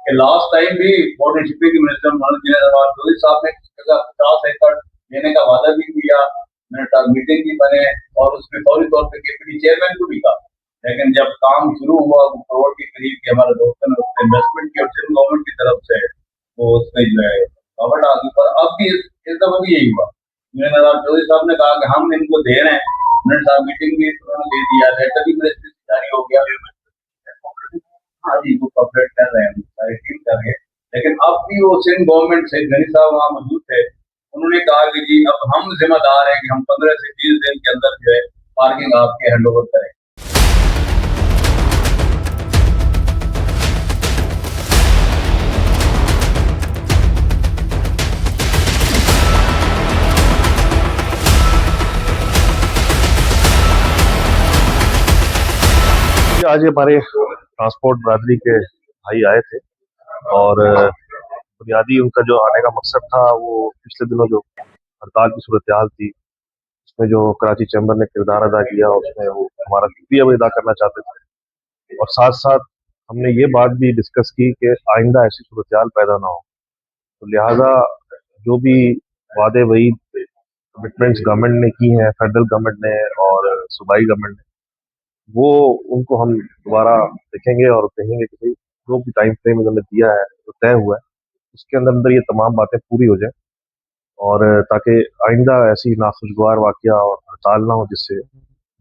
कि last time भी water shipping के मिनिस्टर मनोज चौधरी साहब ने 50 एकड़ देने का वादा भी किया, मीटिंग भी बने और उसमें फौरी तौर पर केपीडी चेयरमैन को भी कहा, लेकिन जब काम शुरू हुआ करोड़ के करीब के हमारे दोस्तों ने उसमें इन्वेस्टमेंट की और सेंट्रल गवर्नमेंट की तरफ से वो उसमें जो है रुकावट आ गई। पर अब भी इस दफा भी यही हुआ, चौधरी साहब ने कहा कि हम इनको दे रहे हैं, मिनट साहब मीटिंग भी उन्होंने दे दिया, लेटर भी जारी हो गया, हाँ जी वो कॉपरेट कर रहे हैं, सारी टीम कर रही है। लेकिन अब भी वो सिंध गवर्नमेंट से गनी साहब वहाँ मौजूद थे, उन्होंने कहा कि जी अब हम जिम्मेदार हैं कि हम 15 से 20 दिन के अंदर जो है पार्किंग आपके हैंड ओवर करें। आज हमारे ट्रांसपोर्ट बरादरी के भाई आए थे और बुनियादी उनका जो आने का मकसद था वो पिछले दिनों जो हड़ताल की सूरत हाल थी उसमें जो कराची चैम्बर ने किरदार अदा किया उसमें वो हमारा शुक्रिया भी अदा करना चाहते थे, और साथ साथ हमने ये बात भी डिस्कस की कि आइंदा ऐसी सूरत हाल पैदा ना हो, तो लिहाजा जो भी वादे वही कमिटमेंट्स गवर्नमेंट ने की हैं, फेडरल गवर्नमेंट ने और सूबाई गवर्नमेंट ने, वो उनको हम दोबारा देखेंगे और कहेंगे कि भाई जो भी टाइम फ्रेम उन्होंने दिया है जो तय हुआ है उसके अंदर अंदर ये तमाम बातें पूरी हो जाए, और ताकि आइंदा ऐसी नाखुशगवार वाकया और हड़ताल ना हो जिससे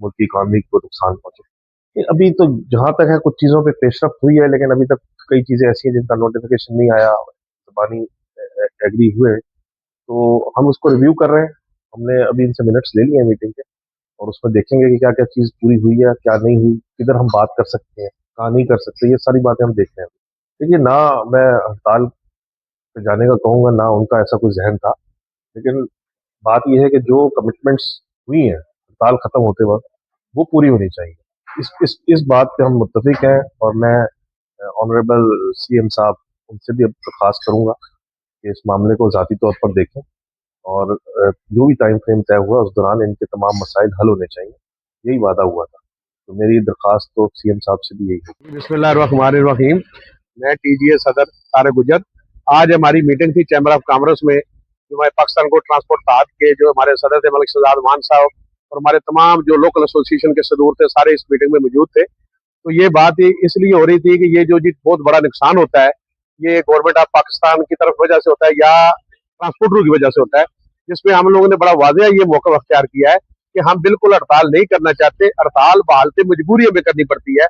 मुल्क की इकानमी को नुकसान पहुंचे। अभी तो जहाँ तक है कुछ चीज़ों पे पेशरफ हुई है, लेकिन अभी तक कई चीज़ें ऐसी हैं जिनका नोटिफिकेशन नहीं आया, ज़बानी एग्री हुए, तो हम उसको रिव्यू कर रहे हैं। हमने अभी इनसे मिनट्स ले लिए हैं मीटिंग के, और उसमें देखेंगे कि क्या क्या चीज़ पूरी हुई है, क्या नहीं हुई, किधर हम बात कर सकते हैं, कहाँ नहीं कर सकते, ये सारी बातें हम देख रहे हैं। देखिए, ना मैं हड़ताल पे जाने का कहूँगा, ना उनका ऐसा कोई जहन था, लेकिन बात यह है कि जो कमिटमेंट्स हुई हैं हड़ताल खत्म होते वक्त वो पूरी होनी चाहिए। इस बात पे हम मुत्तफिक हैं, और मैं ऑनरेबल सीएम साहब उनसे भी अब दरख्वास्त करूँगा कि इस मामले को ज़ाती तौर पर देखें, और जो भी टाइम फ्रेम तय हुआ उस दौरान इनके तमाम मसाइल हल होने चाहिए, यही वादा हुआ था। तो मेरी दरख्वास्त तो सीएम साहब से भी यही होगी। बिस्मिल्लाहिर्रहमानिर्रहीम। मैं टीजीए सदर तारिक गुजर। आज हमारी मीटिंग थी चैम्बर ऑफ कॉमर्स में, जो हमारे पाकिस्तान को ट्रांसपोर्ट ताद के जो हमारे सदर थे मलिक शहजाद मान साहब, और हमारे तमाम जो लोकल एसोसिएशन के सदूर थे सारे इस मीटिंग में मौजूद थे। तो ये बात इसलिए हो रही थी कि ये जो जी बहुत बड़ा नुकसान होता है ये गवर्नमेंट ऑफ पाकिस्तान की तरफ वजह से होता है या ट्रांसपोर्टरों की वजह से होता है, जिसमें हम लोगों ने बड़ा वाज़ेह ये मौका अख्तियार किया है कि हम बिल्कुल हड़ताल नहीं करना चाहते। हड़ताल बहालते मजबूरी हमें करनी पड़ती है।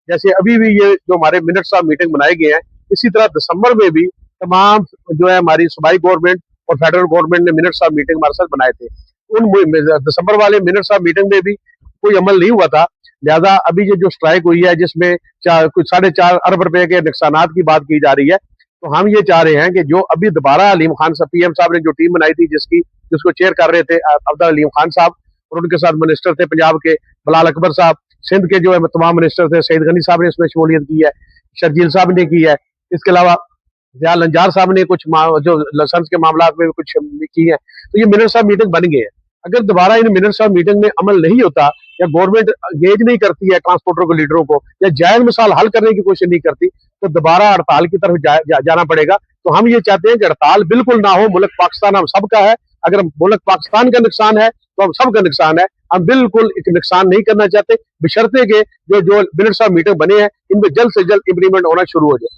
जैसे अभी भी ये जो हमारे मिनट्स ऑफ मीटिंग बनाए गए हैं, इसी तरह दिसंबर में भी तमाम जो है हमारी सूबाई गवर्नमेंट और फेडरल गवर्नमेंट ने मिनट्स ऑफ मीटिंग हमारे साथ बनाए थे। उन दिसंबर वाले मिनट्स ऑफ मीटिंग में भी कोई अमल नहीं हुआ था। लिहाजा अभी ये जो स्ट्राइक हुई है जिसमें कुछ 4.5 अरब रुपए के नुकसानात की बात की जा रही है, तो हम ये चाह रहे हैं कि जो अभी दोबारा अलीम खान साहब पीएम साहब ने जो टीम बनाई थी जिसको चेयर कर रहे थे अब्दुल अलीम खान साहब, और उनके साथ मिनिस्टर थे पंजाब के बिलाल अकबर साहब, सिंध के जो है तमाम मिनिस्टर थे, सईद गनी साहब ने इसमें शमूलियत की है, शर्जील साहब ने की है, इसके अलावा जिया लंजार साहब ने कुछ जो लाइसेंस के मामला में कुछ की है। तो ये मिनट्स ऑफ मीटिंग बन गए हैं। अगर दोबारा इन मिनट्स ऑफ मीटिंग में अमल नहीं होता या गवर्नमेंट एंगेज नहीं करती है ट्रांसपोर्टर को, लीडरों को, या जायज मिसाल हल करने की कोशिश नहीं करती, तो दोबारा हड़ताल की तरफ जाना पड़ेगा। तो हम ये चाहते हैं कि हड़ताल बिल्कुल ना हो। मुल्क पाकिस्तान हम सबका है। अगर मुल्क पाकिस्तान का नुकसान है तो हम सबका नुकसान है। हम बिल्कुल एक नुकसान नहीं करना चाहते, बशर्ते के जो मिनट्स ऑफ मीटिंग बने हैं इनमें जल्द से जल्द इंप्लीमेंट होना शुरू हो जाए।